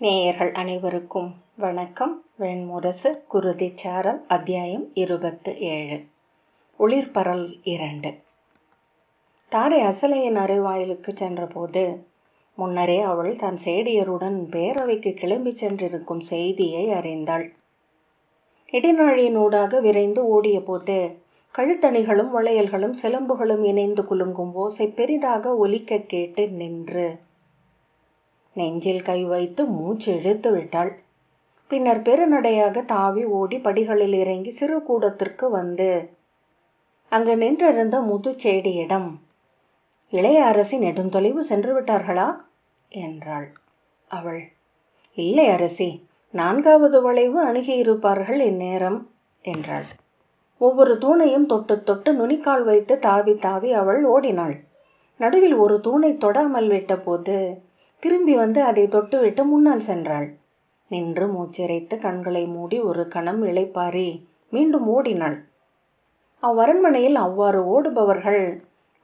நேயர்கள் அனைவருக்கும் வணக்கம். வெண்முரசு குருதிச்சாரல் அத்தியாயம் 27. ஒளிர்பரல் 2. தாரை அசலையின் அறைவாயிலுக்கு சென்றபோது முன்னரே அவள் தன் சேடியருடன் பேரவைக்கு கிளம்பி சென்றிருக்கும் செய்தியை அறிந்தாள். இடிநாழியின் ஊடாக விரைந்து ஓடிய போது கழுத்தணிகளும் வளையல்களும் சிலம்புகளும் இணைந்து குலுங்கும் ஓசை பெரிதாக ஒலிக்க கேட்டு நின்று நெஞ்சில் கை வைத்து மூச்சு இழுத்து விட்டாள். பின்னர் பெருநடையாக தாவி ஓடி படிகளில் இறங்கி சிறு கூடத்திற்கு வந்து அங்கு நின்றிருந்த முதுச்செடியிடம், இளைய அரசி நெடுந்தொலைவு சென்று விட்டார்களா என்றாள். அவள், இல்லை அரசி, 4வது வளைவு அணுகியிருப்பார்கள் இந்நேரம் என்றாள். ஒவ்வொரு தூணையும் தொட்டு தொட்டு நுனிக்கால் வைத்து தாவி தாவி அவள் ஓடினாள். நடுவில் ஒரு தூணை தொடாமல் விட்ட போது திரும்பி வந்து அதை தொட்டுவிட்டு முன்னால் சென்றாள். நின்று மூச்சிறைத்து கண்களை மூடி ஒரு கணம் இளைப்பாரி மீண்டும் ஓடினாள். அவ்வரண்மனையில் அவ்வாறு ஓடுபவர்கள்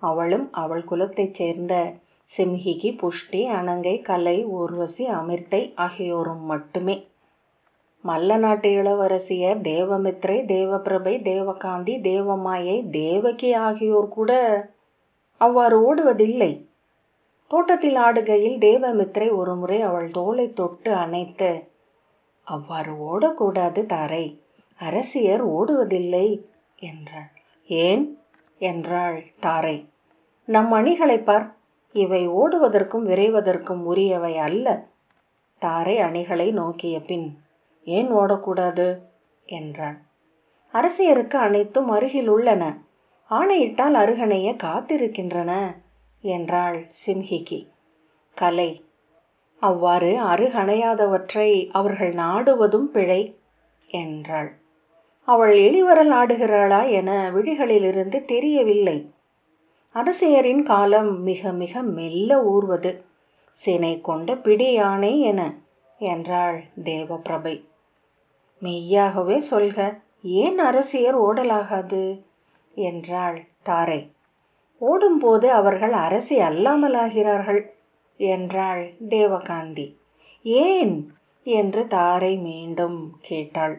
அவளும் அவள் குலத்தைச் சேர்ந்த சிம்ஹிகி, புஷ்டி, அனங்கை, கலை, ஊர்வசி, அமிர்தை ஆகியோரும் மட்டுமே. மல்ல நாட்டு இளவரசியர் தேவமித்ரை, தேவபிரபை, தேவகாந்தி, தேவமாயை, தேவகி ஆகியோர் கூட அவ்வாறு ஓடுவதில்லை. தோட்டத்தில் ஆடுகையில் தேவமித்ரை ஒரு முறை அவள் தோளை தொட்டு அணைத்து, அவ்வாறு ஓடக்கூடாது தாரை, அரசியர் ஓடுவதில்லை என்றாள். ஏன் என்றாள் தாரை. நம் அணிகளை பார், இவை ஓடுவதற்கும் விரைவதற்கும் உரியவை அல்ல. தாரை அணிகளை நோக்கிய பின், ஏன் ஓடக்கூடாது என்றாள். அரசியருக்கு அனைத்தும் அருகில் உள்ளன, ஆணையிட்டால் அருகணைய காத்திருக்கின்றன என்றாள் சிம்ஹிகி. கலை, அவ்வாறு அருகணையாதவற்றை அவர்கள் நாடுவதும் பிழை என்றாள். அவள் எளிவரல் ஆடுகிறாளா என விழிகளிலிருந்து தெரியவில்லை. அரசியரின் காலம் மிக மிக மெல்ல ஊர்வது, சினை கொண்ட பிடி யானை என என்றாள் தேவபிரபை. மெய்யாகவே சொல்க, ஏன் அரசியர் ஓடலாகாது என்றாள் தாரை. ஓடும்போது அவர்கள் அரசி அல்லாமலாகிறார்கள் என்றாள் தேவகாந்தி. ஏன் என்று தாரை மீண்டும் கேட்டாள்.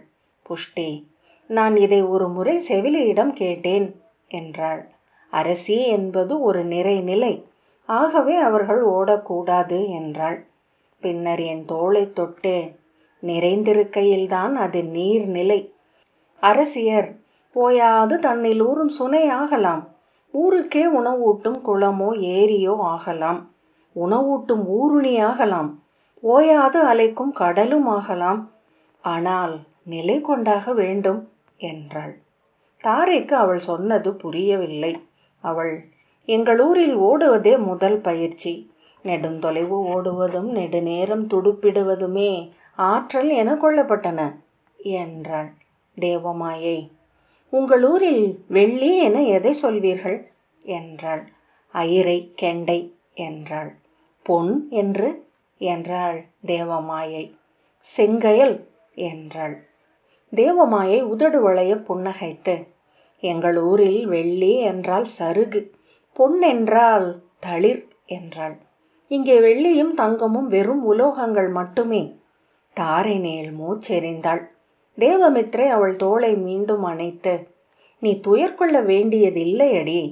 புஷ்டி, நான் இதை ஒரு முறை செவிலியிடம் கேட்டேன் என்றாள். அரசி என்பது ஒரு நிறைநிலை, ஆகவே அவர்கள் ஓடக்கூடாது என்றாள். பின்னர் என் தோளை தொட்டு, நிறைந்திருக்கையில்தான் அது நீர்நிலை. அரசியர் போயாது தன்னில் ஊறும் சுனையாகலாம், ஊருக்கே உணவூட்டும் குளமோ ஏரியோ ஆகலாம், உணவூட்டும் ஊருணியாகலாம், ஓயாது அலைக்கும் கடலும் ஆகலாம், ஆனால் நிலை கொண்டாக வேண்டும் என்றாள். தாரைக்கு அவள் சொன்னது புரியவில்லை. அவள், எங்கள் ஊரில் ஓடுவதே முதல் பயிற்சி, நெடுந்தொலைவு ஓடுவதும் நெடுநேரம் துடுப்பிடுவதுமே ஆற்றல் என கொள்ளப்பட்டன என்றாள். தேவமாயை, உங்கள் ஊரில் வெள்ளி என எதை சொல்வீர்கள் என்றாள். ஐரை, கெண்டை என்றாள். பொன் என்று என்றாள் தேவமாயை. செங்கயல் என்றாள். தேவமாயை உதடு வளைய புன்னகைத்து, எங்கள் ஊரில் வெள்ளி என்றால் சருகு, பொன் என்றால் தளிர் என்றாள். இங்கே வெள்ளியும் தங்கமும் வெறும் உலோகங்கள் மட்டுமே. தாரை நேள் மூச்செறிந்தாள். தேவமித்ரை அவள் தோளை மீண்டும் அணைத்து, நீ துயர் கொள்ள வேண்டியதில்லை அடி,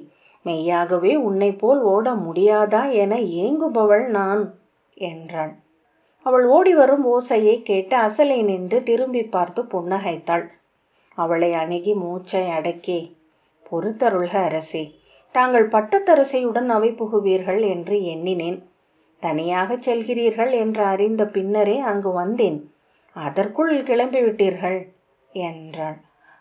மெய்யாகவே உன்னை போல் ஓட முடியாதா என ஏங்குபவள் நான் என்றாள். அவள் ஓடி வரும் ஓசையை கேட்டு அசலை நின்று திரும்பி பார்த்து புன்னகைத்தாள். அவளை அணுகி மூச்சை அடக்கி, பொறுத்தருள்க அரசி, தாங்கள் பட்டத்தரசியுடன் அவை புகுவீர்கள் என்று எண்ணினேன். தனியாகச் செல்கிறீர்கள் என்று அறிந்த பின்னரே அங்கு வந்தேன், அதற்குள் கிளம்பிவிட்டீர்கள் என்றாள்.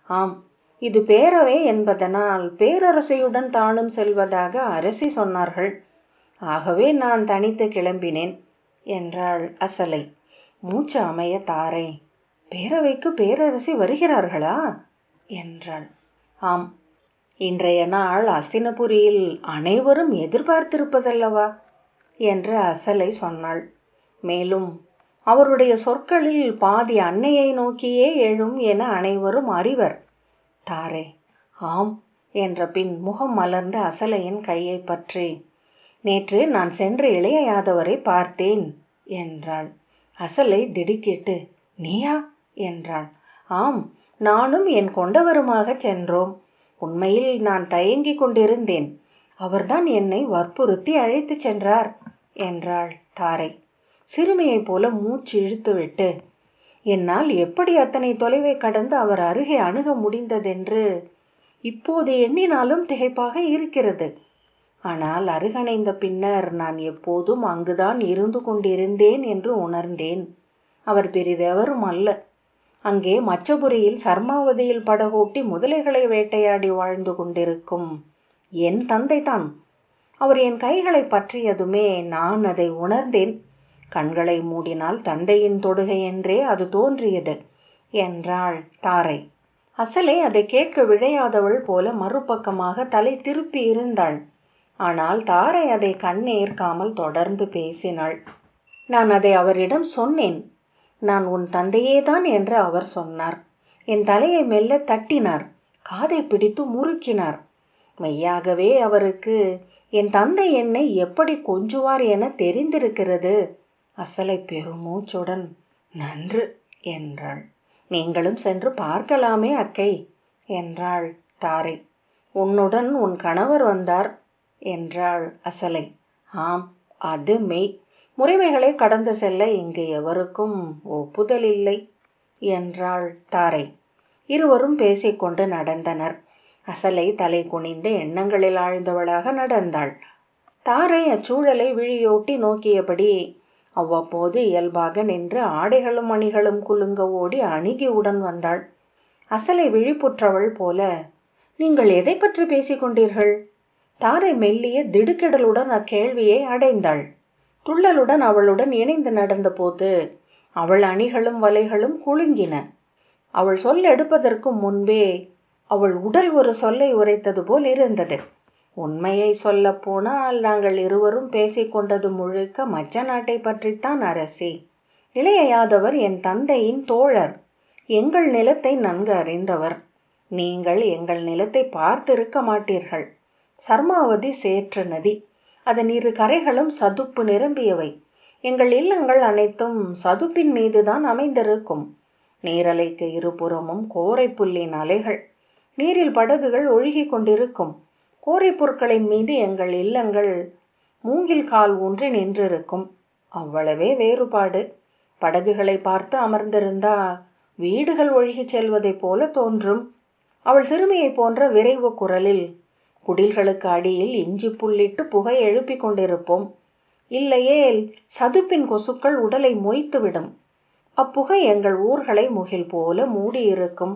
ஆம், இது பேரவை என்பதனால் பேரரசியுடன் தானும் செல்வதாக அரசி சொன்னார்கள், ஆகவே நான் தனித்து கிளம்பினேன் என்றாள் அசலை. மூச்சு அமைய தாரை, பேரவைக்கு பேரரசி வருகிறார்களா என்றாள். ஆம், இன்றைய நாள் அஸ்தினபுரியில் அனைவரும் எதிர்பார்த்திருப்பதல்லவா என்று அசலை சொன்னாள். மேலும் அவருடைய சொற்களில் பாதி அன்னையை நோக்கியே எழும் என அனைவரும் அறிவர். தாரை ஆம் என்ற பின் முகம் மலர்ந்த அசலையின் கையை பற்றி, நேற்று நான் சென்று இளைய யாதவரை பார்த்தேன் என்றாள். அசலை திடுக்கிட்டு, நீயா என்றாள். ஆம், நானும் என் கொண்டவருமாகச் சென்றோம். உண்மையில் நான் தயங்கிக் கொண்டிருந்தேன். அவர்தான் என்னை வற்புறுத்தி அழைத்துச் சென்றார் என்றாள் தாரை. சிறுமியைப் போல மூச்சு இழுத்துவிட்டு, என்னால் எப்படி அத்தனை தொலைவை கடந்து அவர் அருகே அணுக முடிந்ததென்று இப்போது எண்ணினாலும் திகைப்பாக இருக்கிறது. ஆனால் அருகணைந்த பின்னர் நான் எப்போதும் அங்குதான் இருந்து கொண்டிருந்தேன் என்று உணர்ந்தேன். அவர் பெரிதெவரும் அல்ல. அங்கே மச்சபுரியில் சர்மாவதியில் படகோட்டி முதலைகளை வேட்டையாடி வாழ்ந்து கொண்டிருக்கும் என் தந்தைதான். அவர் என் கைகளை பற்றியதுமே நான் அதை உணர்ந்தேன். கண்களை மூடினால் தந்தையின் தொடுகை என்றே அது தோன்றியது என்றாள் தாரை. அசலை அதை கேட்க விழையாதவள் போல மறுபக்கமாக தலை திருப்பி இருந்தாள். ஆனால் தாரை அதை கண்ணேற்காமல் தொடர்ந்து பேசினாள். நான் அதை அவரிடம் சொன்னேன். நான் உன் தந்தையேதான் என்று அவர் சொன்னார். என் தலையை மெல்ல தட்டினார். காதை பிடித்து முறுக்கினார். மெய்யாகவே அவருக்கு என் தந்தை என்னை எப்படி கொஞ்சுவார் என தெரிந்திருக்கிறது. அசலை பெருமூச்சுடன் நன்று என்றாள். நீங்களும் சென்று பார்க்கலாமே அக்கை என்றாள் தாரை. உன்னுடன் உன் கணவர் வந்தார் என்றாள் அசலை. ஆம், அது மெய். முறைமைகளை கடந்து செல்ல இங்கு எவருக்கும் ஒப்புதல் இல்லை என்றாள் தாரை. இருவரும் பேசிக்கொண்டு நடந்தனர். அசலை தலை குனிந்து எண்ணங்களில் ஆழ்ந்தவளாக நடந்தாள். தாரை அச்சூழலை விழியோட்டி நோக்கியபடி அவ்வப்போது இயல்பாக நின்று ஆடைகளும் அணிகளும் குலுங்க ஓடி அணுகியுடன் வந்தாள். அசலை விழிப்புற்றவள் போல, நீங்கள் எதை பற்றி பேசிக்கொண்டீர்கள்? தாரை மெல்லிய திடுக்கிடலுடன் அக்கேள்வியை அடைந்தாள். துள்ளலுடன் அவளுடன் இணைந்து நடந்தபோது அவள் அணிகளும் வலைகளும் குலுங்கின. அவள் சொல் எடுப்பதற்கு முன்பே அவள் உடல் ஒரு சொல்லை உரைத்தது போல் இருந்தது. உண்மையை சொல்ல போனால் நாங்கள் இருவரும் பேசிக்கொண்டது முழுக்க மச்ச நாட்டை பற்றித்தான் அரசி. இளைய யாதவர் என் தந்தையின் தோழர். எங்கள் நிலத்தை நன்கு அறிந்தவர். நீங்கள் எங்கள் நிலத்தை பார்த்திருக்க மாட்டீர்கள். சர்மாவதி சேற்று நதி. அதன் இரு கரைகளும் சதுப்பு நிரம்பியவை. எங்கள் இல்லங்கள் அனைத்தும் சதுப்பின் மீதுதான் அமைந்திருக்கும். நீரலைக்கு இருபுறமும் கோரை புல்லின் அலைகள். நீரில் படகுகள் ஒழுகி கொண்டிருக்கும். கோரை பொருட்களின் மீது எங்கள் இல்லங்கள் மூங்கில் கால் ஊன்றி நின்றிருக்கும். அவ்வளவே வேறுபாடு. படகுகளை பார்த்து அமர்ந்திருந்தா வீடுகள் ஒழுகிச் செல்வதைப் போல தோன்றும். அவள் சிறுமியை போன்ற விரைவு குரலில், குடில்களுக்கு அடியில் இஞ்சி புல்லிட்டு புகை எழுப்பி கொண்டிருப்போம். இல்லையேல் சதுப்பின் கொசுக்கள் உடலை மொய்த்துவிடும். அப்புகை எங்கள் ஊர்களை முகில் போல மூடியிருக்கும்.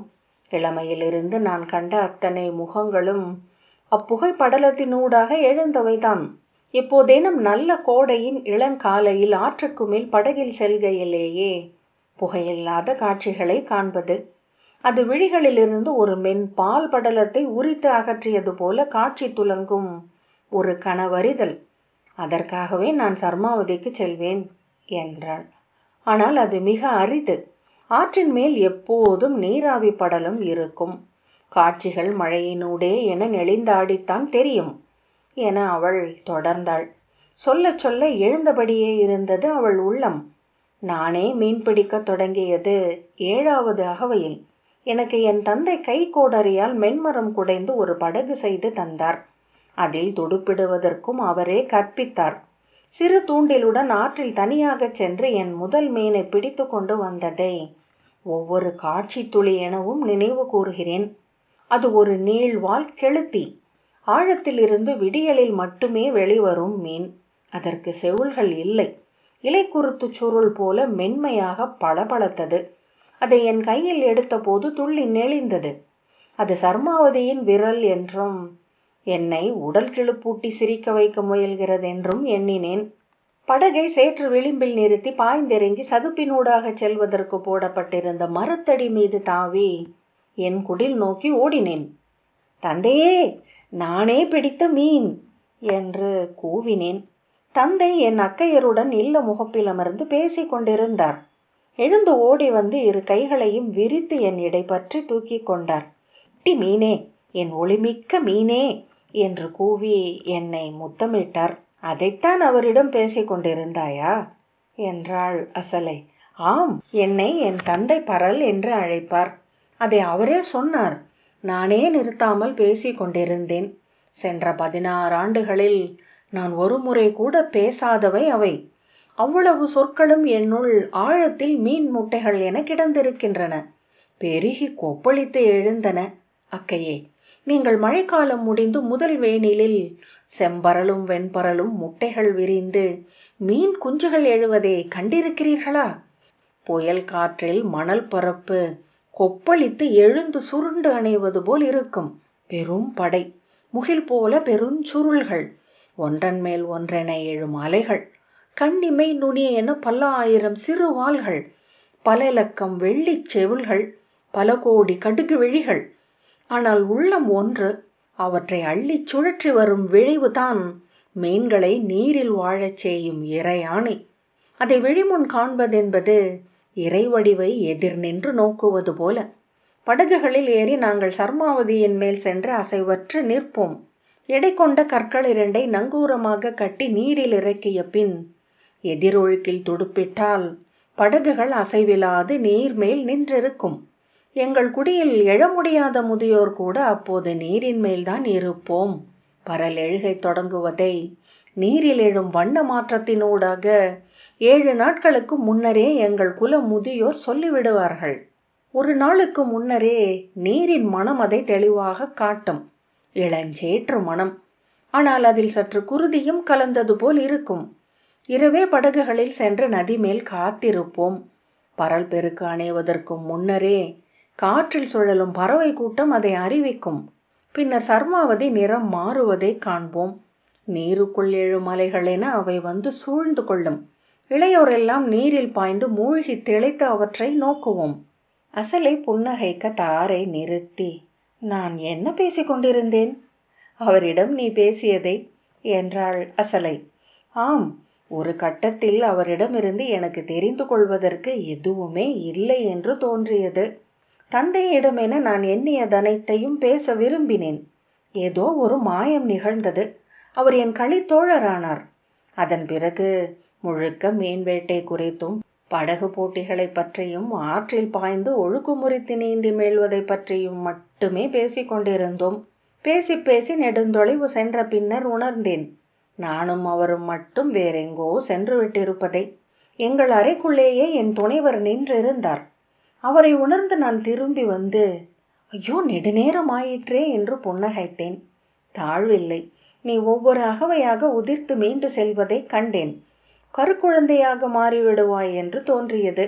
இளமையிலிருந்து நான் கண்ட அத்தனை முகங்களும் அப்புகை படலத்தினூடாக எழுந்தவைதான். எப்போதேனும் நல்ல கோடையின் இளங்காலையில் ஆற்றுக்கு மேல் படகில் செல்கையிலேயே புகையில்லாத காட்சிகளை காண்பது. அது விழிகளிலிருந்து ஒரு மென் பால் படலத்தை உரித்து அகற்றியது போல காட்சி துலங்கும் ஒரு கனவறிதல். அதற்காகவே நான் சர்மாவதிக்கு செல்வேன் என்றாள். ஆனால் அது மிக அரிது. ஆற்றின் மேல் எப்போதும் நீராவி படலம் இருக்கும். காட்சிகள் மழையினூடே என நெளிந்தாடித்தான் தெரியும் என அவள் தொடர்ந்தாள். சொல்ல சொல்ல எழுந்தபடியே இருந்தது அவள் உள்ளம். நானே மீன் பிடிக்கத் தொடங்கியது 7வது அகவையில். எனக்கு என் தந்தை கை கோடரியால் மென்மரம் குடைந்து ஒரு படகு செய்து தந்தார். அதில் துடுப்பிடுவதற்கும் அவரே கற்பித்தார். சிறு தூண்டிலுடன் ஆற்றில் தனியாகச் சென்று என் முதல் மீனை பிடித்து கொண்டு வந்ததை ஒவ்வொரு காட்சி துளி எனவும் நினைவு கூறுகிறேன். அது ஒரு நீள்வால் கெளுத்தி. ஆழத்திலிருந்து விடியலில் மட்டுமே வெளிவரும் மீன். அதற்கு செவுள்கள் இல்லை. இலைக்குருத்து சுருள் போல மென்மையாக பளபளத்தது. அதை என் கையில் எடுத்தபோது துள்ளி நெளிந்தது. அது சர்மாவதியின் விரல் என்றும் என்னை உடல் கிளுப்பூட்டி சிரிக்க வைக்க முயல்கிறதென்றும் எண்ணினேன். படகை சேற்று விளிம்பில் நிறுத்தி பாய்ந்திறங்கி சதுப்பினூடாக செல்வதற்கு போடப்பட்டிருந்த மரத்தடி மீது தாவி என் குடில் நோக்கி ஓடினேன். தந்தையே, நானே பிடித்த மீன் என்று கூவினேன். தந்தை என் அக்கையருடன் இல்ல முகப்பில் அமர்ந்து பேசிக் கொண்டிருந்தார். எழுந்து ஓடி வந்து இரு கைகளையும் விரித்து என் இடை பற்றி தூக்கி கொண்டார். டி மீனே, என் ஒளிமிக்க மீனே என்று கூவி என்னை முத்தமிட்டார். அதைத்தான் அவரிடம் பேசிக் கொண்டிருந்தாயா என்றாள் அசலை. ஆம், என்னை என் தந்தை பரல் என்று அழைப்பார். அதை அவரே சொன்னார். நானே நிறுத்தாமல் பேசிக் கொண்டிருந்தேன். சென்ற 16 ஆண்டுகளில் நான் ஒரு முறை கூட பேசாதவை அவை. அவ்வளவு சொற்களும் என்னுள் ஆழத்தில் மீன் முட்டைகள் என கிடந்திருக்கின்றன. பெருகி கொப்பளித்து எழுந்தன. அக்கையே, நீங்கள் மழைக்காலம் முடிந்து முதல் வேனிலில் செம்பரலும் வெண்பரலும் முட்டைகள் விரிந்து மீன் குஞ்சுகள் எழுவதை கண்டிருக்கிறீர்களா? புயல் காற்றில் மணல் பரப்பு கொப்பளித்து எழுந்து சுருண்டு அணைவது போல் இருக்கும். பெரும் படை, முகில் போல பெருஞ்சுருள்கள், ஒன்றன் மேல் ஒன்றென எழும் அலைகள், கண்ணிமை நுனிய என பல ஆயிரம் சிறு வாள்கள், பல இலக்கம் வெள்ளிச் செவில்கள், பல கோடி கடுகு விழிகள். ஆனால் உள்ளம் ஒன்று. அவற்றை அள்ளிச் சுழற்றி வரும் விழைவுதான் மீன்களை நீரில் வாழச் செய்யும் இறையாணை. அதை வெளிமுன் காண்பதென்பது இறைவடிவை எதிர் நின்று நோக்குவது போல. படகுகளில் ஏறி நாங்கள் சர்மாவதியின் மேல் சென்று அசைவற்று நிற்போம். எடை கொண்ட கற்கள் 2 நங்கூரமாக கட்டி நீரில் இறக்கிய பின் எதிரொழுக்கில் துடுப்பிட்டால் படகுகள் அசைவிலாது நீர் மேல் நின்றிருக்கும். எங்கள் குடியில் எழ முடியாத முதியோர் கூட அப்போது நீரின் மேல்தான் இருப்போம். பரல் எழுகை தொடங்குவதை நீரில் எழும் வண்ண மாற்றத்தினூடாக 7 நாட்களுக்கு முன்னரே எங்கள் குல முதியோர் சொல்லிவிடுவார்கள். ஒரு நாளுக்கு முன்னரே நீரின் மனம் அதை தெளிவாக காட்டும். இளஞ்சேற்று மனம். ஆனால் அதில் சற்று குருதியும் கலந்தது போல் இருக்கும். இரவே படகுகளில் சென்று நதி மேல் காத்திருப்போம். பரல் பெருக்கு அணைவதற்கு முன்னரே காற்றில் சுழலும் பறவை கூட்டம் அதை அறிவிக்கும். பின்னர் சர்மாவதி நிறம் மாறுவதை காண்போம். நீருக்குள் எழும் அலைகள் என அவை வந்து சூழ்ந்து கொள்ளும். இளையோரெல்லாம் நீரில் பாய்ந்து மூழ்கி திளைத்து அவற்றை நோக்குவோம். அசலை புன்னகைக்க தாரை நிறுத்தி, நான் என்ன பேசிக் கொண்டிருந்தேன்? அவரிடம் நீ பேசியதை என்றாள் அசலை. ஆம், ஒரு கட்டத்தில் அவரிடமிருந்து எனக்கு தெரிந்து கொள்வதற்கு எதுவுமே இல்லை என்று தோன்றியது. தந்தையிடமென நான் எண்ணியதனைத்தையும் பேச விரும்பினேன். ஏதோ ஒரு மாயம் நிகழ்ந்தது. அவர் என் களித்தோழரானார். அதன் பிறகு முழுக்க மீன் வேட்டை குறித்தும் படகு போட்டிகளை பற்றியும் ஆற்றில் பாய்ந்து ஒழுக்கு முறித்து நீந்தி மேழ்வதை பற்றியும் மட்டுமே பேசிக்கொண்டிருந்தோம். பேசி பேசி நெடுந்தொலைவு சென்ற பின்னர் உணர்ந்தேன், நானும் அவரும் மட்டும் வேறெங்கோ சென்று விட்டிருப்பதை. எங்கள் அறைக்குள்ளேயே என் துணைவர் நின்றிருந்தார். அவரை உணர்ந்து நான் திரும்பி வந்து, ஐயோ, நெடுநேரம் ஆயிற்றே என்று புன்னகைத்தேன். தாழ்வில்லை, நீ ஒவ்வொரு அகவையாக உதிர்த்து மீண்டு செல்வதை கண்டேன். கருக்குழந்தையாக மாறிவிடுவாய் என்று தோன்றியது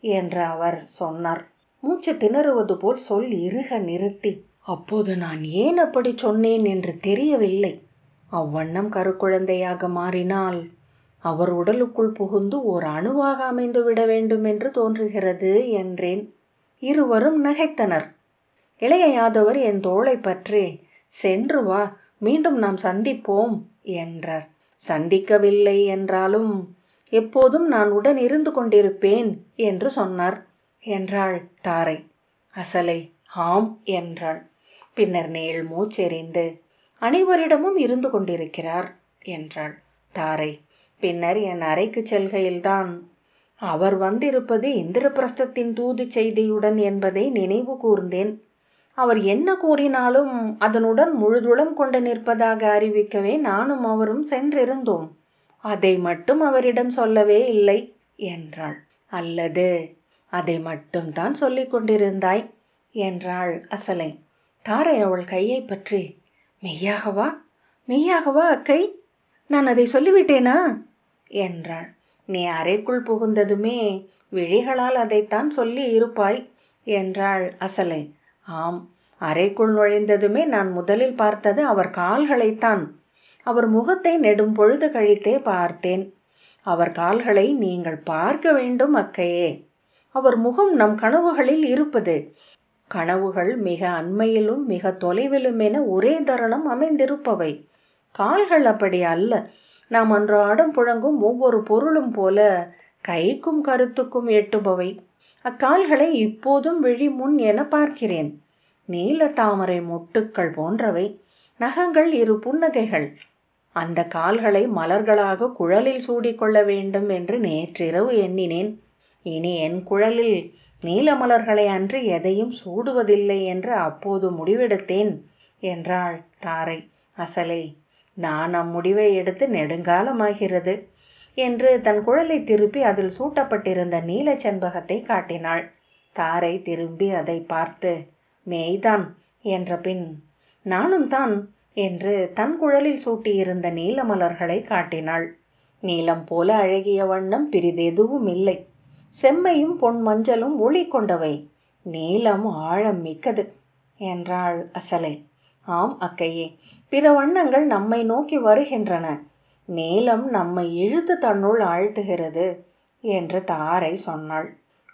என்று அவர் சொன்னார். மூச்சு திணறுவது போல் சொல் இறுக நிறுத்தி, அப்போது நான் ஏன் அப்படி சொன்னேன் என்று தெரியவில்லை. அவ்வண்ணம் கருக்குழந்தையாக மாறினால் அவர் உடலுக்குள் புகுந்து ஓர் அணுவாக அமைந்து விட வேண்டும் என்று தோன்றுகிறது என்றேன். இருவரும் நகைத்தனர். இளைய யாதவர் என் தோளை பற்றி, சென்று வா, மீண்டும் நாம் சந்திப்போம் என்றார். சந்திக்கவில்லை என்றாலும் எப்போதும் நான் உடன் இருந்து கொண்டிருப்பேன் என்று சொன்னார் என்றாள் தாரை. அசலை ஆம் என்றாள். பின்னர் நேள் மூச்செறிந்து, அனைவரிடமும் இருந்து கொண்டிருக்கிறார் என்றாள் தாரை. பின்னர் என் அறைக்கு செல்கையில்தான் அவர் வந்திருப்பது இந்திரபிரஸ்தத்தின் தூது செய்தியுடன் என்பதை நினைவு கூர்ந்தேன். அவர் என்ன கூறினாலும் அதனுடன் முழுதுளம் கொண்டு நிற்பதாக அறிவிக்கவே நானும் அவரும் சென்றிருந்தோம். அதை மட்டும் அவரிடம் சொல்லவே இல்லை என்றாள். அல்லது அதை மட்டும்தான் சொல்லிக் கொண்டிருந்தாய் என்றாள் அசலை. தாரை அவள் கையை பற்றி, மெய்யாகவா மெய்யாகவா அக்கை, நான் அதை சொல்லிவிட்டேனா என்றாள். நீ அறைக்குள் புகுந்ததுமே விழிகளால் அதைத்தான் சொல்லி இருப்பாய் என்றாள் அசலை. ஆம், அறைக்குள் நுழைந்ததுமே நான் முதலில் பார்த்தது அவர் கால்களைத்தான். அவர் முகத்தை நெடும் பொழுது கழித்தே பார்த்தேன். அவர் கால்களை நீங்கள் பார்க்க வேண்டும் அக்கையே. அவர் முகம் நம் கனவுகளில் இருப்பது. கனவுகள் மிக அண்மையிலும் மிக தொலைவிலும் என ஒரே தருணம் அமைந்திருப்பவை. கால்கள் அப்படி அல்ல. நாம் அன்றாடம் புழங்கும் ஒவ்வொரு பொருளும் போல கைக்கும் கருத்துக்கும் எட்டுபவை. அக்கால்களை இப்போதும் விழி முன் என பார்க்கிறேன். நீல தாமரை மொட்டுக்கள் போன்றவை. நகங்கள் 2 புன்னகைகள். அந்த கால்களை மலர்களாக குழலில் சூடிக்கொள்ள வேண்டும் என்று நேற்றிரவு எண்ணினேன். இனி என் குழலில் நீலமலர்களை அன்று எதையும் சூடுவதில்லை என்று அப்போது முடிவெடுத்தேன் என்றாள் தாரை. அசலை, நான் அம்முடிவை எடுத்து நெடுங்காலமாகிறது என்று தன் குழலை திருப்பி அதில் சூட்டப்பட்டிருந்த நீலச் செண்பகத்தை காட்டினாள். தாரை திரும்பி அதை பார்த்து மேய்தான் என்ற பின் நானும் தான் என்று தன் குழலில் சூட்டியிருந்த நீலமலர்களை காட்டினாள். நீலம் போல அழகிய வண்ணம் பிரிதெதுவும் இல்லை. செம்மையும் பொன் மஞ்சளும் ஒளி கொண்டவை. நீலம் ஆழம் மிக்கது என்றாள் அசலை. ஆம் அக்கையே, பிற வண்ணங்கள் நம்மை நோக்கி வருகின்றன. நீலம் நம்மை இழுத்து தன்னுள் ஆழ்த்துகிறது என்று தாரை சொன்னாள்.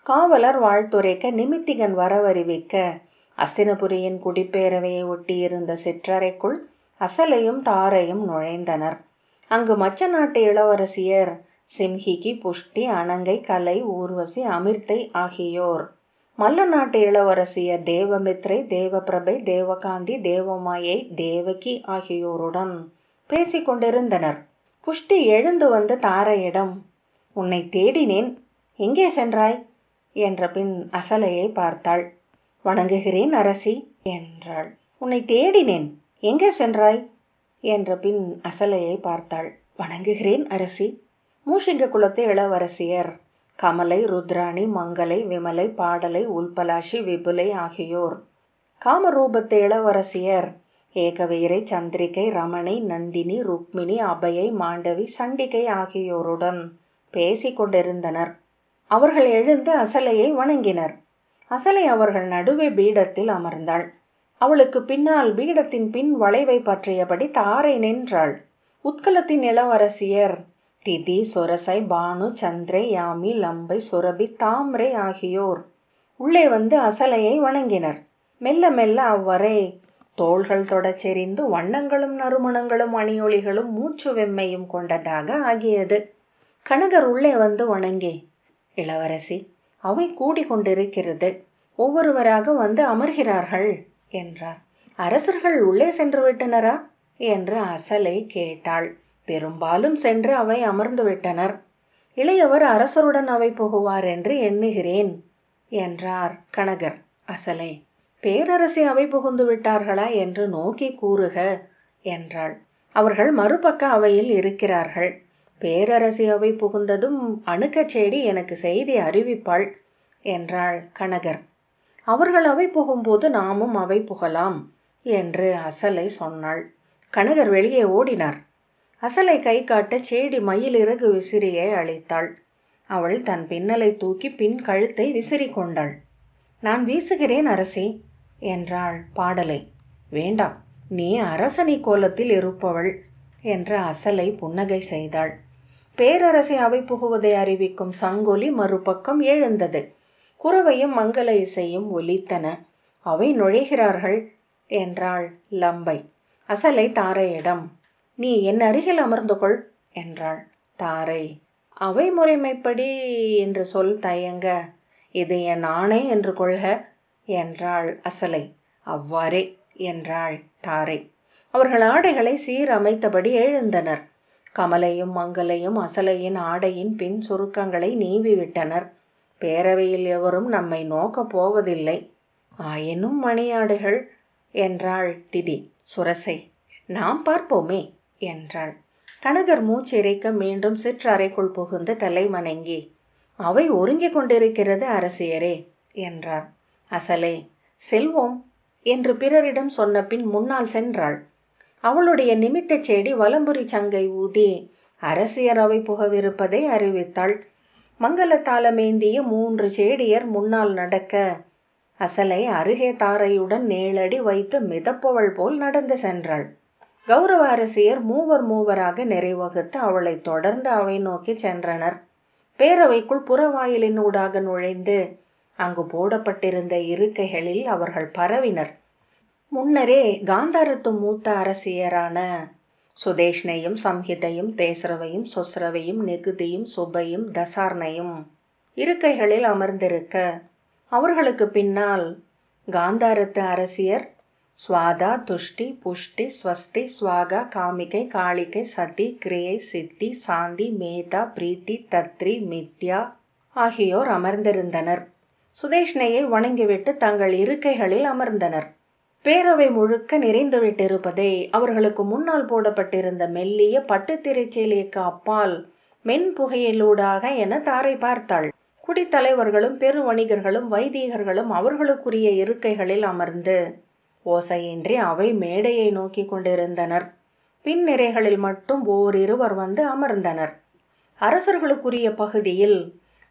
காவலர் வாழ்த்துரைக்க நிமித்திகன் வரவறிவிக்க அஸ்தினபுரியின் குடிப்பேரவையை ஒட்டியிருந்த சிற்றறைக்குள் அசலையும் தாரையும் நுழைந்தனர். அங்கு மச்ச நாட்டு இளவரசியர் சிம்ஹிகி, புஷ்டி, அனங்கை, கலை, ஊர்வசி, அமிர்தை ஆகியோர் மல்ல நாட்டு இளவரசியர் தேவமித்ரை, தேவபிரபை, தேவகாந்தி, தேவமாயை, தேவகி ஆகியோருடன் பேசிக்கொண்டிருந்தனர். புஷ்டி எழுந்து வந்து தாரையிடம், உன்னை தேடினேன், எங்கே சென்றாய் என்ற பின் அசலையை பார்த்தாள். வணங்குகிறேன் அரசி என்றாள். உன்னை தேடினேன், எங்கே சென்றாய் என்ற பின் அசலையை பார்த்தாள். வணங்குகிறேன் அரசி. மூஷிங்க குலத்து இளவரசியர் கமலை, ருத்ராணி, மங்களை, விமலை, பாடலை, உல்பலாஷி, விபுலை ஆகியோர் காமரூபத்து இளவரசியர் ஏகவீரை, சந்திரிகை, ரமணி, நந்தினி, ருக்மிணி, அபயை, மாண்டவி, சண்டிகை ஆகியோருடன் பேசிக்கொண்டிருந்தனர். அவர்கள் எழுந்து அசலையை வணங்கினர். அசலை அவர்கள் நடுவே பீடத்தில் அமர்ந்தாள். அவளுக்கு பின்னால் பீடத்தின் பின் வளைவை பற்றியபடி தாரை நின்றாள். உத்கலத்தின் இளவரசியர் திதி, சொரசை, பானு, சந்திரை, யாமி, லம்பை, சுரபி, தாம்ரை ஆகியோர் உள்ளே வந்து அசலையை வணங்கினர். மெல்ல மெல்ல அவ்வரை தோள்கள் தொடச் செறிந்து வண்ணங்களும் நறுமணங்களும் அணியொளிகளும் மூச்சு வெம்மையும் கொண்டதாக ஆகியது. கனகர் உள்ளே வந்து வணங்கி, இளவரசி, அவை கூடிக்கொண்டிருக்கிறது, ஒவ்வொருவராக வந்து அமர்கிறார்கள் என்றார். அரசர்கள் உள்ளே சென்று விட்டனரா என்று அசலை கேட்டாள். பெரும்பாலும் சென்று அவை அமர்ந்து விட்டனர். இளையவர் அரசருடன் அவை புகுவார் என்று எண்ணுகிறேன் என்றார் கனகர். அசலை, பேரரசி அவை புகுந்து விட்டார்களா என்று நோக்கி கூறுக என்றாள். அவர்கள் மறுபக்க அவையில் இருக்கிறார்கள். பேரரசி அவை புகுந்ததும் அணுக்கச்செடி எனக்கு செய்தி அறிவிப்பாள் என்றாள் கனகர். அவர்கள் அவை புகும்போது நாமும் அவை புகலாம் என்று அசலை சொன்னாள். கனகர் வெளியே ஓடினார். அசலை கை காட்ட சேடி மயில் இறகு விசிறியை அளித்தாள். அவள் தன் பின்னலை தூக்கி பின் கழுத்தை விசிறி கொண்டாள். நான் வீசுகிறேன் அரசி என்றாள் பாடலை. வேண்டாம், நீ அரசனி கோலத்தில் இருப்பவள் என்று அசலை புன்னகை செய்தாள். பேரரசி அவை புகுவதை அறிவிக்கும் சங்கொலி மறுபக்கம் எழுந்தது. குரவையும் மங்கள இசையும் ஒலித்தன. அவை நுழைகிறார்கள் என்றாள் லம்பை. அசலை தாரையிடம், நீ என் அருகில் அமர்ந்து கொள் என்றாள். தாரை அவை முறைமைப்படி என்று சொல் தயங்க, இது என் ஆணை என்று கொள்க என்றாள் அசலை. அவ்வாறே என்றாள் தாரை. அவர்கள் ஆடைகளை சீரமைத்தபடி எழுந்தனர். கமலையும் மங்களையும் அசலையின் ஆடையின் பின் சுருக்கங்களை நீவிவிட்டனர். பேரவையில் எவரும் நம்மை நோக்கப் போவதில்லை. ஆயினும் மணியாடுகள் என்றாள் திதி. சுரசை, நாம் பார்ப்போமே என்றாள். கனகர் மூச்சிறைக்க மீண்டும் சிற்றறைக்குள் புகுந்து தலை வணங்கி, அவை ஒருங்கிக் கொண்டிருக்கிறது அரசியரே என்றார். அசலை, செல்வோம் என்று பிறரிடம் சொன்ன பின் முன்னால் சென்றாள். அவளுடைய நிமித்த செடி வலம்புரி சங்கை ஊதி அரசியர் அவை புகவிருப்பதை அறிவித்தாள். மங்களத்தாளமேந்திய 3 செடியர் முன்னால் நடக்க அசலை அருகே தாரையுடன் 7 அடி வைத்து மிதப்பவள் போல் நடந்து சென்றாள். கௌரவ அரசியர் மூவராக நிறைவகுத்து அவளை தொடர்ந்து அவை நோக்கி சென்றனர். பேரவைக்குள் புறவாயிலின் ஊடாக நுழைந்து அங்கு போடப்பட்டிருந்த இருக்கைகளில் அவர்கள் பரவினர். முன்னரே காந்தாரத்து மூத்த அரசியரான சுதேஷ்ணையும் சம்ஹிதையும் தேசரவையும் சொஸ்ரவையும் நெகுதியும் சுபையும் தசார்ணையும் இருக்கைகளில் அமர்ந்திருக்க அவர்களுக்கு பின்னால் காந்தாரத்து அரசியர் ஸ்வாதா, துஷ்டி, புஷ்டி, ஸ்வஸ்தி, ஸ்வாகா, காமிகை, காளிகை, சதி, கிரியை, சித்தி, சாந்தி, மேதா, பிரீத்தி, தத்ரி, மித்யா ஆகியோர் அமர்ந்திருந்தனர். சுதேஷ்ணையை வணங்கிவிட்டு தங்கள் இருக்கைகளில் அமர்ந்தனர். பேரவை முழுக்க நிறைந்துவிட்டிருப்பதை அவர்களுக்கு முன்னால் போடப்பட்டிருந்த மெல்லிய பட்டுத்திரைச்சீலைக்கு அப்பால் மென்புகையிலூடாக என தாரை பார்த்தாள். குடித்தலைவர்களும் பெரு வணிகர்களும் வைதீகர்களும் அவர்களுக்குரிய இருக்கைகளில் அமர்ந்து ஓசையின்றி அவை மேடையை நோக்கி கொண்டிருந்தனர். பின்னிறைகளில் மட்டும் ஓரிருவர் வந்து அமர்ந்தனர். அரசர்களுக்குரிய பகுதியில்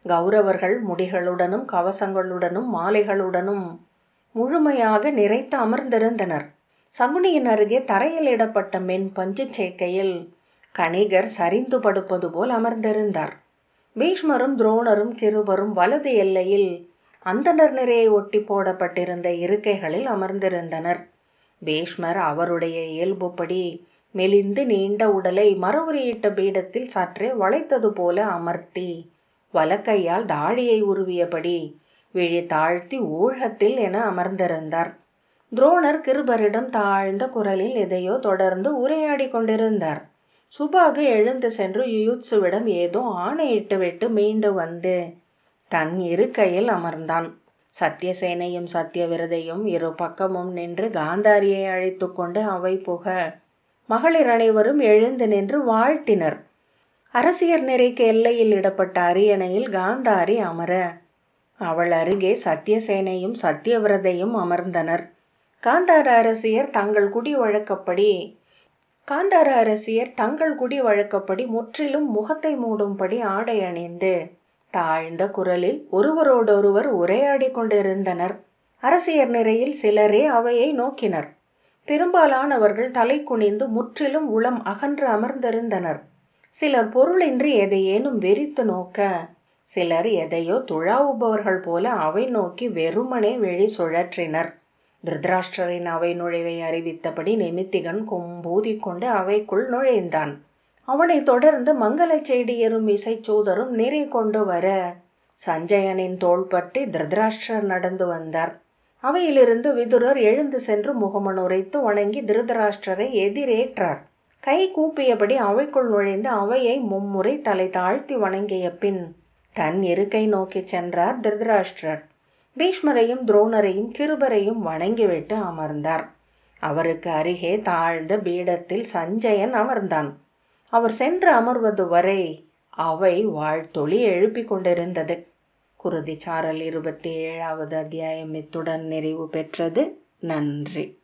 கௌரவர்கள் முடிகளுடனும் கவசங்களுடனும் மாலைகளுடனும் முழுமையாக நிறைத்து அமர்ந்திருந்தனர். சகுனியின் அருகே தரையில் இடப்பட்ட மென் பஞ்சு சேக்கையில் கணிகர் சரிந்து படுப்பது போல் அமர்ந்திருந்தார். பீஷ்மரும் துரோணரும் கிருபரும் வலது எல்லையில் அந்தணர் நிறையை ஒட்டி போடப்பட்டிருந்த இருக்கைகளில் அமர்ந்திருந்தனர். பீஷ்மர் அவருடைய இயல்புப்படி மெலிந்து நீண்ட உடலை மரவுரியிட்ட பீடத்தில் சற்றே வளைத்தது போல அமர்த்தி வலக்கையால் தாடியை உருவியபடி விழி தாழ்த்தி ஊழத்தில் என அமர்ந்திருந்தார். துரோணர் கிருபரிடம் தாழ்ந்த குரலில் எதையோ தொடர்ந்து உரையாடி கொண்டிருந்தார். சுபாகு எழுந்து சென்று யுயுத்சுவிடம் ஏதோ ஆணையிட்டுவிட்டு மீண்டு வந்து தன் இருக்கையில் அமர்ந்தான். சத்தியசேனையும் சத்தியவிரதையும் இரு பக்கமும் நின்று காந்தாரியை அழைத்து கொண்டு அவை புக மகளிர் அனைவரும் எழுந்து நின்று வாழ்த்தினர். அரசியர் நிறைக்கு எல்லையில் இடப்பட்ட அரியணையில் காந்தாரி அமர அவள் அருகே சத்தியசேனையும் சத்தியவிரதையும் அமர்ந்தனர். காந்தார அரசியர் தங்கள் குடி வழக்கப்படி முற்றிலும் முகத்தை மூடும்படி ஆடை அணிந்து தாழ்ந்த குரலில் ஒருவரோடொருவர் உரையாடி கொண்டிருந்தனர். அரசியர் நிறையில் சிலரே அவையை நோக்கினர். பெரும்பாலானவர்கள் தலை குனிந்து முற்றிலும் உளம் அகன்று அமர்ந்திருந்தனர். சிலர் பொருளின்றி எதையேனும் வெறித்து நோக்க, சிலர் எதையோ துழாவுபவர்கள் போல அவை நோக்கி வெறுமனே விழி சுழற்றினர். திருதராஷ்டிரரின் அவை நுழைவை அறிவித்தபடி நிமித்திகன் கொம்பூதி கொண்டு அவைக்குள் நுழைந்தான். அவனை தொடர்ந்து மங்கள செய்தியரும் இசைச்சூதரும் நிறை கொண்டு வர சஞ்சயனின் தோள்பற்றி திருதராஷ்டிரர் நடந்து வந்தார். அவையிலிருந்து விதுரர் எழுந்து சென்று முகமனுரைத்து வணங்கி திருதராஷ்டிரரை எதிரேற்றார். கை கூப்பியபடி அவைக்குள் நுழைந்து அவையை மும்முறை தலை தாழ்த்தி வணங்கிய பின் தன் இருக்கை நோக்கி சென்றார் திருதராஷ்டிரர். பீஷ்மரையும் துரோணரையும் கிருபரையும் வணங்கிவிட்டு அமர்ந்தார். அவருக்கு அருகே தாழ்ந்த பீடத்தில் சஞ்சயன் அமர்ந்தான். அவர் சென்று அமர்வது வரை அவை வாழ்த்தொளி எழுப்பிக் கொண்டிருந்தது. குருதிச்சாரல் 27வது அத்தியாயம் இத்துடன் நிறைவு பெற்றது. நன்றி.